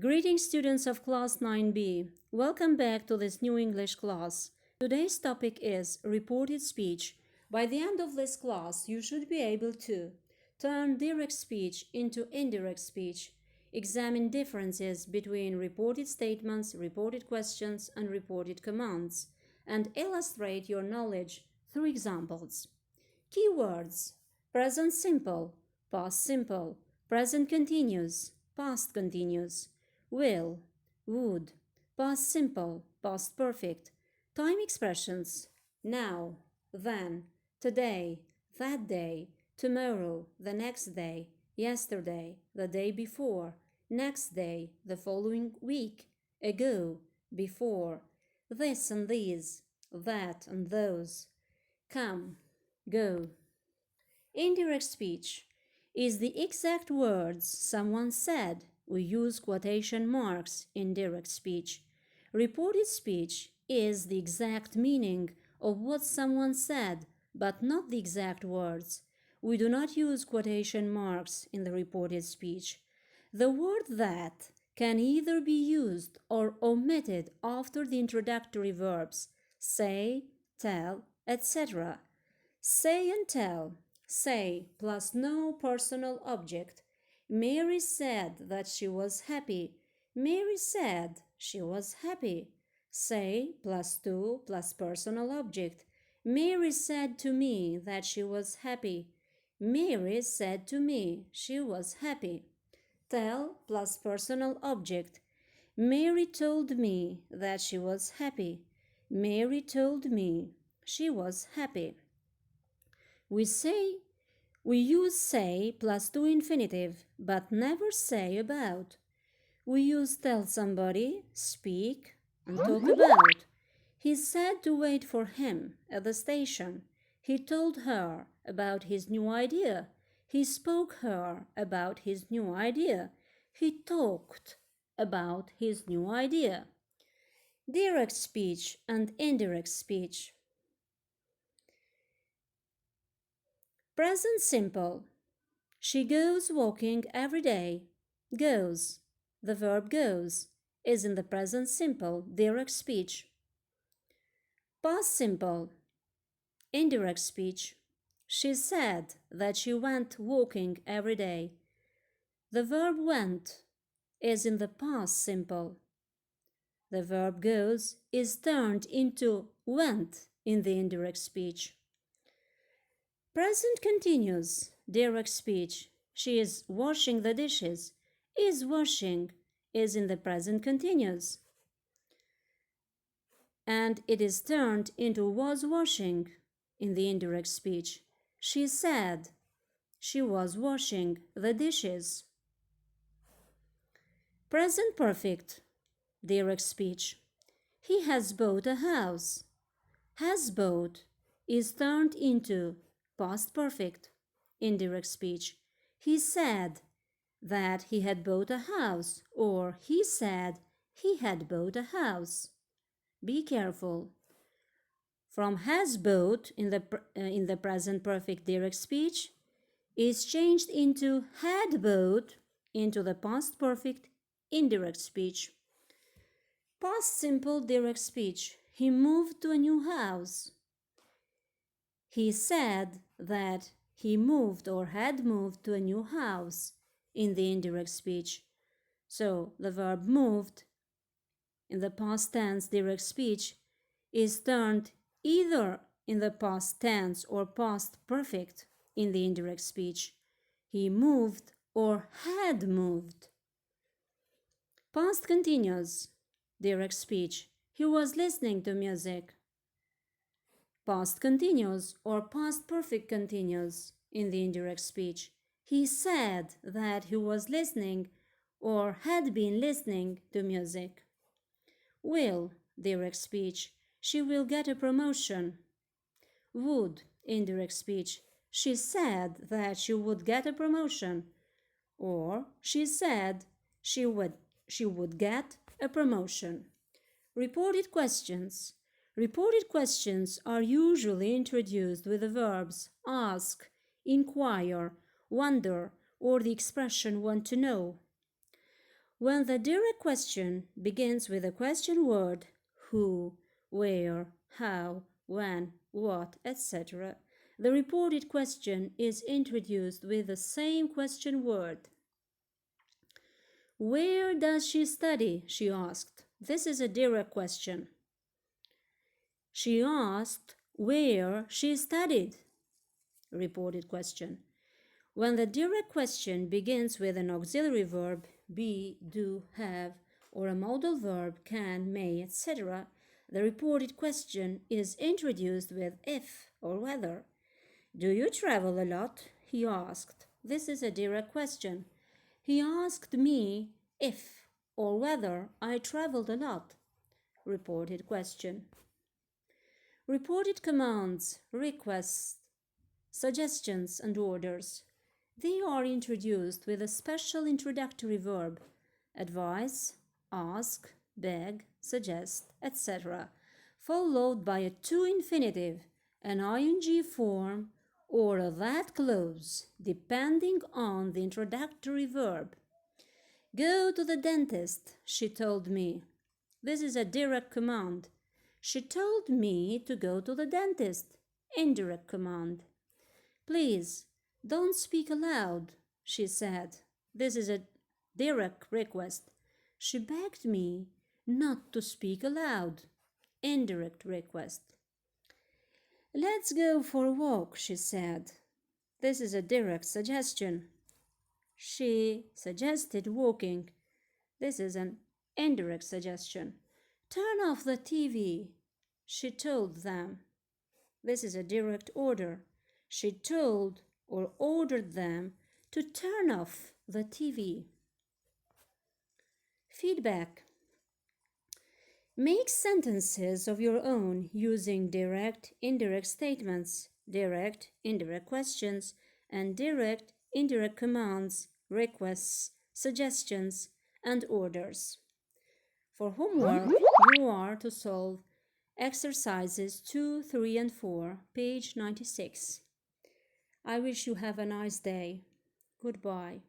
Greetings, students of Class 9B. Welcome back to this new English class. Today's topic is reported speech. By the end of this class, you should be able to turn direct speech into indirect speech, examine differences between reported statements, reported questions, and reported commands, and illustrate your knowledge through examples. Keywords: present simple, past simple, present continuous, past continuous, will, would, past simple, past perfect. Time expressions: now, then, today, that day, tomorrow, the next day, yesterday, the day before, next day, the following week, ago, before, this and these, that and those, come, go. Indirect speech is the exact words someone said. We use quotation marks in direct speech. Reported speech is the exact meaning of what someone said, but not the exact words. We do not use quotation marks in the reported speech. The word that can either be used or omitted after the introductory verbs say, tell, etc. Say and tell. Say plus no personal object. Mary said that she was happy. Mary said she was happy. Say plus to plus personal object. Mary said to me that she was happy. Mary said to me she was happy. Tell plus personal object. Mary told me that she was happy. Mary told me she was happy. We use say plus to infinitive, but never say about. We use tell somebody, speak, and talk about. He said to wait for him at the station. He told her about his new idea. He spoke her about his new idea. He talked about his new idea. Direct speech and indirect speech. Present simple. She goes walking every day. Goes. The verb goes is in the present simple, direct speech. Past simple. Indirect speech. She said that she went walking every day. The verb went is in the past simple. The verb goes is turned into went in the indirect speech. Present continuous, direct speech. She is washing the dishes. Is washing is in the present continuous. And it is turned into was washing in the indirect speech. She said she was washing the dishes. Present perfect, direct speech. He has bought a house. Has bought is turned into past perfect, indirect speech. He said that he had bought a house, or he said he had bought a house. Be careful. From has bought in the present perfect direct speech is changed into had bought into the past perfect indirect speech. Past simple direct speech. He moved to a new house. He said that he moved or had moved to a new house in the indirect speech. So the verb moved in the past tense direct speech is turned either in the past tense or past perfect in the indirect speech. He moved or had moved. Past continuous direct speech. He was listening to music. Past continuous or past perfect continuous in the indirect speech. He said that he was listening or had been listening to music. Will, direct speech. She will get a promotion. Would, indirect speech. She said that she would get a promotion. Or she said she would get a promotion. Reported questions. Reported questions are usually introduced with the verbs ask, inquire, wonder, or the expression want to know. When the direct question begins with the question word who, where, how, when, what, etc., the reported question is introduced with the same question word. Where does she study? She asked. This is a direct question. She asked where she studied. Reported question. When the direct question begins with an auxiliary verb, be, do, have, or a modal verb, can, may, etc., the reported question is introduced with if or whether. Do you travel a lot? He asked. This is a direct question. He asked me if or whether I traveled a lot. Reported question. Reported commands, requests, suggestions, and orders. They are introduced with a special introductory verb, advise, ask, beg, suggest, etc., followed by a to infinitive, an ing form, or a that clause, depending on the introductory verb. Go to the dentist, she told me. This is a direct command. She told me to go to the dentist. Indirect command. Please, don't speak aloud, she said. This is a direct request. She begged me not to speak aloud. Indirect request. Let's go for a walk, she said. This is a direct suggestion. She suggested walking. This is an indirect suggestion. Turn off the TV, she told them. This is a direct order. She told or ordered them to turn off the TV. Feedback. Make sentences of your own using direct, indirect statements, direct, indirect questions, and direct, indirect commands, requests, suggestions, and orders. For homework, you are to solve exercises 2, 3, and 4, page 96. I wish you have a nice day. Goodbye.